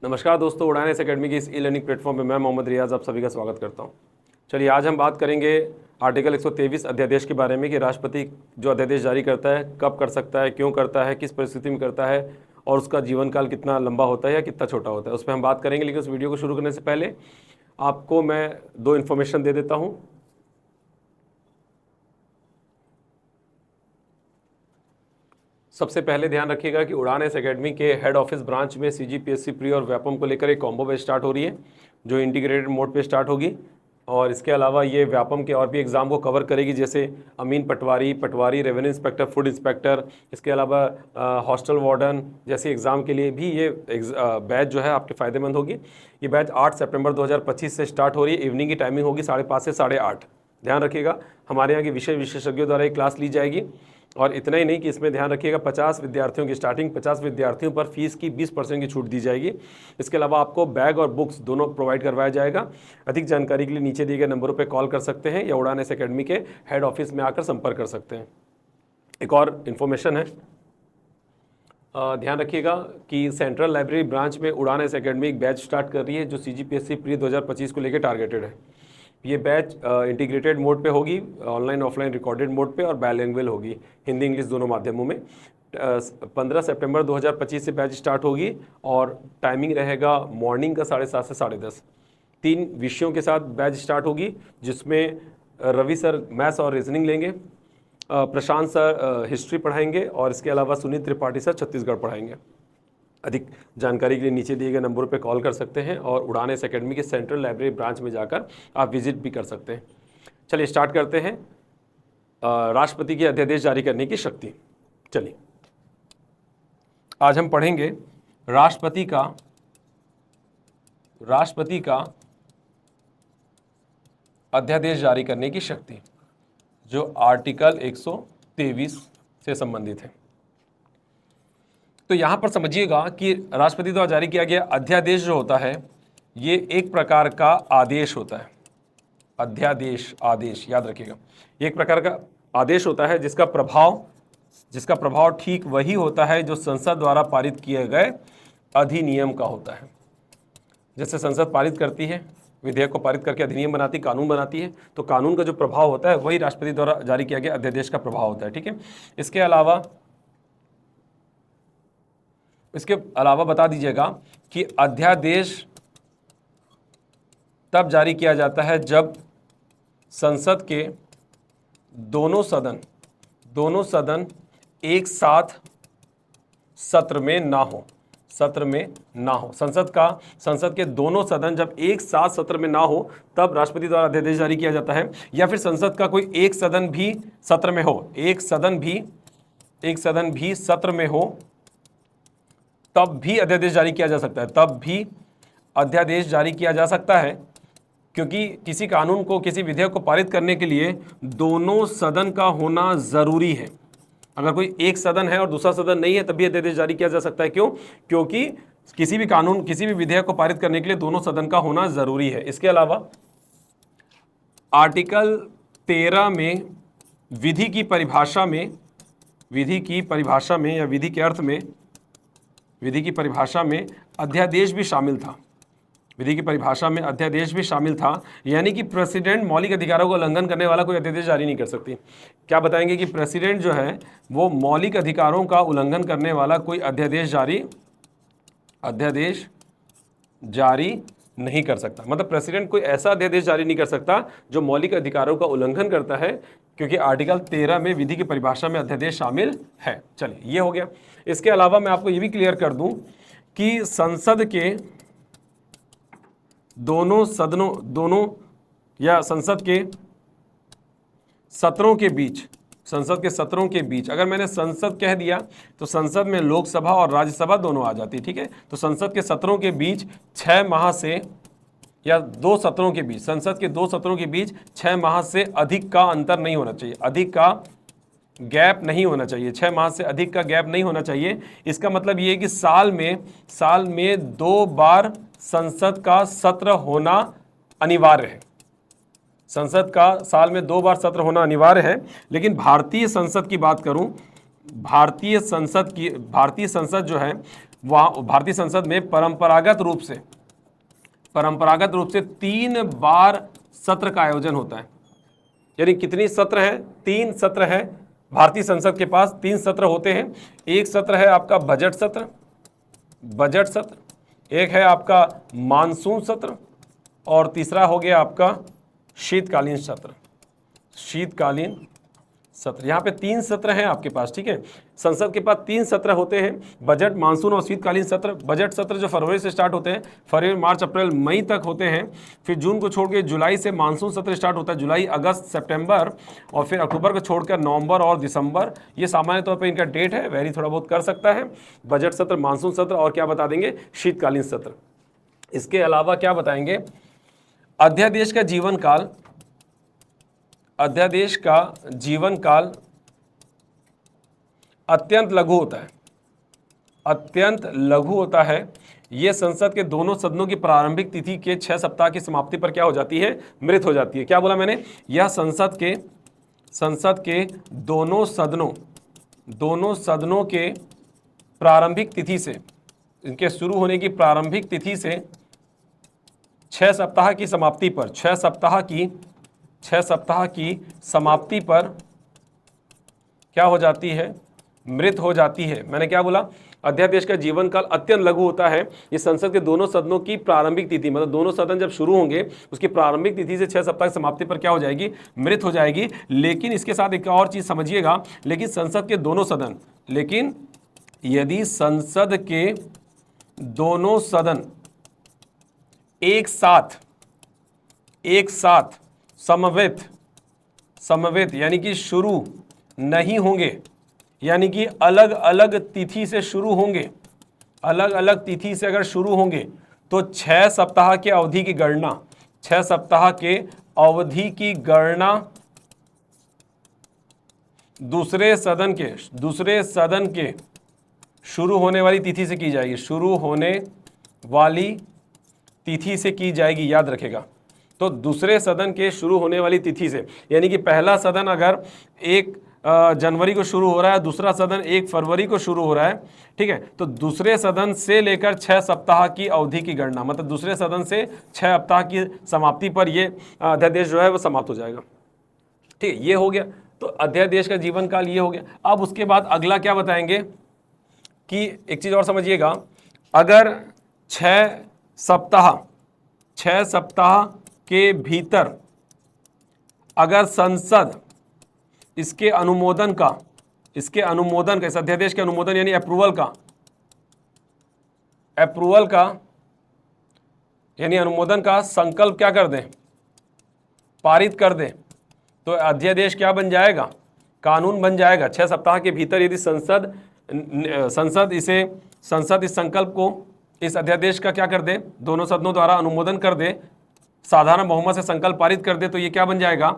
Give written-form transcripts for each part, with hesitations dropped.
नमस्कार दोस्तों, उड़ान एकेडमी की इस ई लर्निंग प्लेटफॉर्म पे मैं मोहम्मद रियाज आप सभी का स्वागत करता हूं। चलिए आज हम बात करेंगे आर्टिकल 123 अध्यादेश के बारे में कि राष्ट्रपति जो अध्यादेश जारी करता है कब कर सकता है, क्यों करता है, किस परिस्थिति में करता है और उसका जीवन काल कितना लंबा होता है या कितना छोटा होता है, उस पर हम बात करेंगे। लेकिन उस वीडियो को शुरू करने से पहले आपको मैं दो इन्फॉर्मेशन दे देता हूँ। सबसे पहले ध्यान रखिएगा कि उड़ान एकेडमी के हेड ऑफिस ब्रांच में सीजीपीएससी प्री और व्यापम को लेकर एक कॉम्बो बैच स्टार्ट हो रही है जो इंटीग्रेटेड मोड पे स्टार्ट होगी। और इसके अलावा ये व्यापम के और भी एग्ज़ाम को कवर करेगी, जैसे अमीन पटवारी, रेवेन्यू इंस्पेक्टर, फूड इंस्पेक्टर, इसके अलावा हॉस्टल वार्डन जैसे एग्ज़ाम के लिए भी ये बैच जो है आपके फ़ायदेमंद होगी। ये बैच 8 सितंबर 2025 से स्टार्ट हो रही है। इवनिंग की टाइमिंग होगी 5:30 से 8:30। ध्यान रखिएगा, हमारे यहाँ की विषय विशेषज्ञों द्वारा एक क्लास ली जाएगी। और इतना ही नहीं कि इसमें ध्यान रखिएगा 50 विद्यार्थियों की स्टार्टिंग 50 विद्यार्थियों पर फीस की 20% की छूट दी जाएगी। इसके अलावा आपको बैग और बुक्स दोनों प्रोवाइड करवाया जाएगा। अधिक जानकारी के लिए नीचे दिए गए नंबरों पर कॉल कर सकते हैं या उड़ान एकेडमी के हेड ऑफिस में आकर संपर्क कर सकते हैं। एक और इन्फॉर्मेशन है, ध्यान रखिएगा कि सेंट्रल लाइब्रेरी ब्रांच में उड़ान एकेडमी एक बैच स्टार्ट कर रही है जो सीजीपीएससी प्री 2025 को लेकर टारगेटेड है। ये बैच इंटीग्रेटेड मोड पे होगी, ऑनलाइन ऑफलाइन रिकॉर्डेड मोड पे और बायलिंगुअल होगी, हिंदी इंग्लिश दोनों माध्यमों में। 15 सितंबर 2025 से बैच स्टार्ट होगी और टाइमिंग रहेगा मॉर्निंग का 7:30 से 10:30। 3 विषयों के साथ बैच स्टार्ट होगी जिसमें रवि सर मैथ्स और रीजनिंग लेंगे, प्रशांत सर हिस्ट्री पढ़ाएंगे और इसके अलावा सुनील त्रिपाठी सर छत्तीसगढ़ पढ़ाएंगे। अधिक जानकारी के लिए नीचे दिए गए नंबरों पर कॉल कर सकते हैं और उड़ान एकेडमी के सेंट्रल लाइब्रेरी ब्रांच में जाकर आप विजिट भी कर सकते हैं। चलिए स्टार्ट करते हैं। राष्ट्रपति की अध्यादेश जारी करने की शक्ति। चलिए आज हम पढ़ेंगे राष्ट्रपति का अध्यादेश जारी करने की शक्ति, जो आर्टिकल 123 से संबंधित है। तो यहाँ पर समझिएगा कि राष्ट्रपति द्वारा जारी किया गया अध्यादेश जो होता है ये एक प्रकार का आदेश होता है। अध्यादेश, आदेश याद रखिएगा, एक प्रकार का आदेश होता है जिसका प्रभाव ठीक वही होता है जो संसद द्वारा पारित किए गए अधिनियम का होता है। जैसे संसद पारित करती है, विधेयक को पारित करके अधिनियम बनाती, कानून बनाती है, तो कानून का जो प्रभाव होता है वही राष्ट्रपति द्वारा जारी किया गया अध्यादेश का प्रभाव होता है। ठीक है, इसके अलावा बता दीजिएगा कि अध्यादेश तब जारी किया जाता है जब संसद के दोनों सदन एक साथ सत्र में ना हो। संसद के दोनों सदन जब एक साथ सत्र में ना हो तब राष्ट्रपति द्वारा अध्यादेश जारी किया जाता है। या फिर संसद का कोई एक सदन भी सत्र में हो, एक सदन भी सत्र में हो, तब भी अध्यादेश जारी किया जा सकता है। क्योंकि किसी कानून को, किसी विधेयक को पारित करने के लिए दोनों सदन का होना ज़रूरी है। अगर कोई एक सदन है और दूसरा सदन नहीं है तब भी अध्यादेश जारी किया जा सकता है। क्यों? क्योंकि किसी भी कानून, किसी भी विधेयक को पारित करने के लिए दोनों सदन का होना ज़रूरी है। इसके अलावा आर्टिकल 13 में विधि की परिभाषा में अध्यादेश भी शामिल था। यानी कि प्रेसिडेंट मौलिक अधिकारों का उल्लंघन करने वाला कोई अध्यादेश जारी नहीं कर सकती। क्या बताएंगे कि प्रेसिडेंट जो है वो मौलिक अधिकारों का उल्लंघन करने वाला कोई अध्यादेश जारी नहीं कर सकता। मतलब प्रेसिडेंट कोई ऐसा अध्यादेश जारी नहीं कर सकता जो मौलिक अधिकारों का उल्लंघन करता है, क्योंकि आर्टिकल 13 में विधि की परिभाषा में अध्यादेश शामिल है। चलिए ये हो गया। इसके अलावा मैं आपको ये भी क्लियर कर दूं कि संसद के संसद के सत्रों के बीच अगर मैंने संसद कह दिया तो संसद में लोकसभा और राज्यसभा दोनों आ जाती है। ठीक है, तो संसद के सत्रों के बीच 6 माह से या 2 सत्रों के बीच, संसद के 2 सत्रों के बीच 6 माह से अधिक का अंतर नहीं होना चाहिए, अधिक का गैप नहीं होना चाहिए, 6 माह से अधिक का गैप नहीं होना चाहिए। इसका मतलब ये है कि साल में 2 बार संसद का सत्र होना अनिवार्य है। संसद का साल में 2 बार सत्र होना अनिवार्य है। लेकिन भारतीय संसद की बात करूं, भारतीय संसद जो है वहाँ भारतीय संसद में परंपरागत रूप से 3 बार सत्र का आयोजन होता है। यानी कितनी सत्र हैं? 3 सत्र है भारतीय संसद के पास, 3 सत्र होते हैं। एक सत्र है आपका बजट सत्र, एक है आपका मानसून सत्र, और तीसरा हो गया आपका शीतकालीन सत्र। यहाँ पे 3 सत्र हैं आपके पास, ठीक है। संसद के पास 3 सत्र होते हैं, बजट, मानसून और शीतकालीन सत्र। बजट सत्र जो फरवरी से स्टार्ट होते हैं, फरवरी, मार्च, अप्रैल, मई तक होते हैं। फिर जून को छोड़ के जुलाई से मानसून सत्र स्टार्ट होता है, जुलाई, अगस्त, सितंबर, और फिर अक्टूबर को छोड़कर नवंबर और दिसंबर। ये सामान्य तौर पर इनका डेट है, वेरी थोड़ा बहुत कर सकता है। बजट सत्र, मानसून सत्र, और क्या बता देंगे, शीतकालीन सत्र। इसके अलावा क्या बताएंगे, अध्यादेश का जीवन काल अत्यंत लघु होता है। यह संसद के दोनों सदनों की प्रारंभिक तिथि के 6 सप्ताह की समाप्ति पर क्या हो जाती है, मृत हो जाती है। क्या बोला मैंने, यह संसद के दोनों सदनों के प्रारंभिक तिथि से, इनके शुरू होने की प्रारंभिक तिथि से 6 सप्ताह की समाप्ति पर, 6 सप्ताह की समाप्ति पर क्या हो जाती है, मृत हो जाती है। मैंने क्या बोला, अध्यादेश का जीवन काल अत्यंत लघु होता है। ये संसद के दोनों सदनों की प्रारंभिक तिथि, मतलब दोनों सदन जब शुरू होंगे उसकी प्रारंभिक तिथि से 6 सप्ताह की समाप्ति पर क्या हो जाएगी, मृत हो जाएगी। लेकिन इसके साथ एक और चीज समझिएगा, लेकिन संसद के दोनों सदन, लेकिन यदि संसद के दोनों सदन एक साथ समवेत यानी कि शुरू नहीं होंगे, यानी कि अलग अलग तिथि से शुरू होंगे, अलग अलग तिथि से अगर शुरू होंगे तो 6 सप्ताह के अवधि की गणना, 6 सप्ताह के अवधि की गणना दूसरे सदन के शुरू होने वाली तिथि से की जाएगी, शुरू होने वाली तिथि से की जाएगी, याद रखेगा। तो दूसरे सदन के शुरू होने वाली तिथि से, यानी कि पहला सदन अगर 1 जनवरी को शुरू हो रहा है, दूसरा सदन 1 फरवरी को शुरू हो रहा है, ठीक है, तो दूसरे सदन से लेकर 6 सप्ताह की अवधि की गणना, मतलब दूसरे सदन से 6 सप्ताह की समाप्ति पर ये अध्यादेश जो है वो समाप्त हो जाएगा। ठीक है, ये हो गया। तो अध्यादेश का जीवन काल ये हो गया। अब उसके बाद अगला क्या बताएंगे कि एक चीज और समझिएगा, अगर 6 सप्ताह के भीतर अगर संसद इसके अनुमोदन का, इस अध्यादेश के अनुमोदन यानी अप्रूवल का यानी अनुमोदन का संकल्प क्या कर दें, पारित कर दें, तो अध्यादेश क्या बन जाएगा, कानून बन जाएगा। 6 सप्ताह के भीतर यदि संसद इस संकल्प को, इस अध्यादेश का क्या कर दे, दोनों सदनों द्वारा अनुमोदन कर दे, साधारण बहुमत से संकल्प पारित कर दे, तो ये क्या बन जाएगा,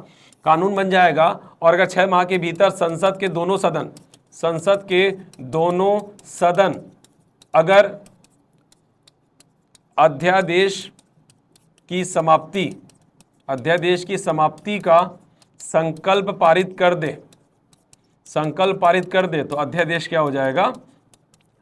कानून बन जाएगा। और अगर 6 माह के भीतर संसद के दोनों सदन अगर अध्यादेश की समाप्ति का संकल्प पारित कर दे तो अध्यादेश क्या हो जाएगा,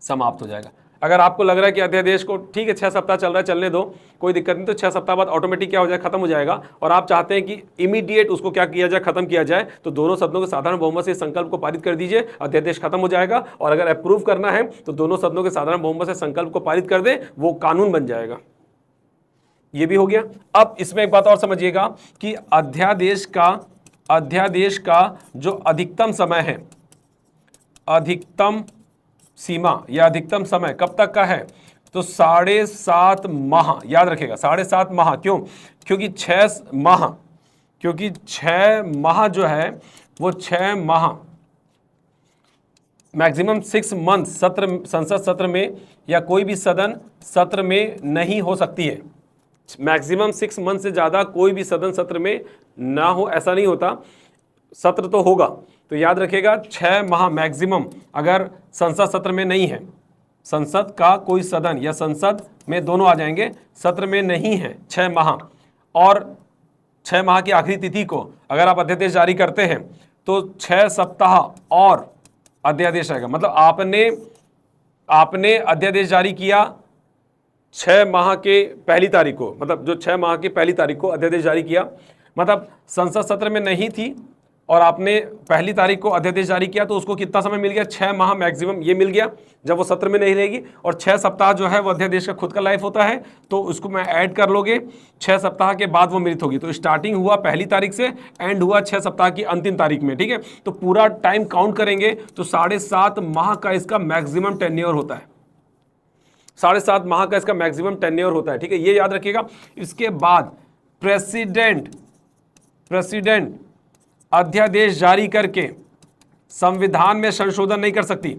समाप्त हो जाएगा। अगर आपको लग रहा है कि अध्यादेश को ठीक है 6 सप्ताह चल रहा है, चलने दो, कोई दिक्कत नहीं, तो 6 सप्ताह बाद ऑटोमेटिक क्या हो जाएगा, खत्म हो जाएगा, और आप चाहते हैं कि इमीडिएट उसको क्या किया जाए, खत्म किया जाए, तो दोनों सदनों के साधारण बहुमत से संकल्प को पारित कर दीजिए, अध्यादेश खत्म हो जाएगा। और अगर अप्रूव करना है तो दोनों सदनों के साधारण बहुमत से संकल्प को पारित कर दे, वो कानून बन जाएगा। ये भी हो गया। अब इसमें एक बात और समझिएगा कि अध्यादेश का जो अधिकतम समय है, अधिकतम सीमा या अधिकतम समय कब तक का है, तो 7.5 माह, याद रखेगा 7.5 माह। क्यों? क्योंकि 6 माह जो है वो 6 माह मैक्सिमम 6 मंथ संसद सत्र में या कोई भी सदन सत्र में नहीं हो सकती है। मैक्सिमम 6 मंथ से ज़्यादा कोई भी सदन सत्र में ना हो, ऐसा नहीं होता, सत्र तो होगा। तो याद रखेगा 6 माह मैक्सिमम अगर संसद सत्र में नहीं है, संसद का कोई सदन या संसद में दोनों आ जाएंगे, सत्र में नहीं है 6 माह, और 6 माह की आखिरी तिथि को अगर आप अध्यादेश जारी करते हैं तो 6 सप्ताह और अध्यादेश आएगा। मतलब आपने आपने अध्यादेश जारी किया 6 माह के पहली तारीख को, मतलब जो 6 माह की पहली तारीख को अध्यादेश जारी किया, मतलब संसद सत्र में नहीं थी और आपने पहली तारीख को अध्यादेश जारी किया, तो उसको कितना समय मिल गया? 6 माह मैक्सिमम ये मिल गया, जब वो सत्र में नहीं रहेगी। और 6 सप्ताह जो है वो अध्यादेश का खुद का लाइफ होता है, तो उसको मैं ऐड कर लोगे, 6 सप्ताह के बाद वो मृत होगी। तो स्टार्टिंग हुआ पहली तारीख से, एंड हुआ 6 सप्ताह की अंतिम तारीख में, ठीक है। तो पूरा टाइम काउंट करेंगे तो 7.5 माह का इसका मैक्सिमम टेन्योर होता है, 7.5 माह का इसका मैक्सिमम टेन्योर होता है, ठीक है, ये याद रखिएगा। इसके बाद प्रेसिडेंट अध्यादेश जारी करके संविधान में संशोधन नहीं कर सकती,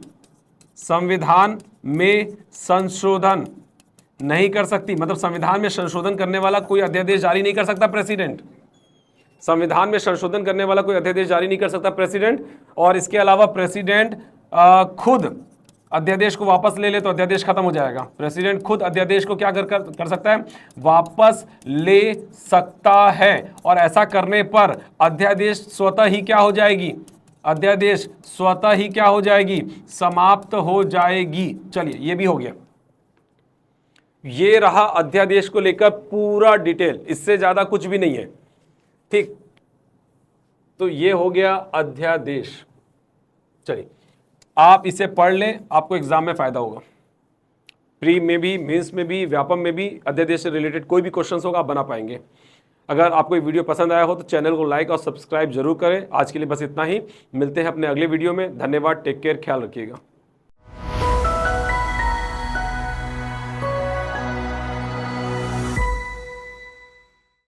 संविधान में संशोधन नहीं कर सकती, मतलब संविधान में संशोधन करने वाला कोई अध्यादेश जारी नहीं कर सकता प्रेसिडेंट, संविधान में संशोधन करने वाला कोई अध्यादेश जारी नहीं कर सकता प्रेसिडेंट। और इसके अलावा प्रेसिडेंट खुद अध्यादेश को वापस ले ले तो अध्यादेश खत्म हो जाएगा। प्रेसिडेंट खुद अध्यादेश को क्या कर सकता है? वापस ले सकता है, और ऐसा करने पर अध्यादेश स्वतः ही क्या हो जाएगी? अध्यादेश स्वतः ही क्या हो जाएगी? समाप्त हो जाएगी। चलिए, ये भी हो गया। ये रहा अध्यादेश को लेकर पूरा डिटेल, इससे ज्यादा कुछ भी नहीं है, ठीक। तो ये हो गया अध्यादेश। चलिए, आप इसे पढ़ लें, आपको एग्जाम में फायदा होगा। प्री में भी, मेंस में भी, व्यापम में भी अध्यादेश से रिलेटेड कोई भी क्वेश्चन होगा आप बना पाएंगे। अगर आपको ये वीडियो पसंद आया हो तो चैनल को लाइक और सब्सक्राइब जरूर करें। आज के लिए बस इतना ही, मिलते हैं अपने अगले वीडियो में। धन्यवाद, टेक केयर, ख्याल रखिएगा।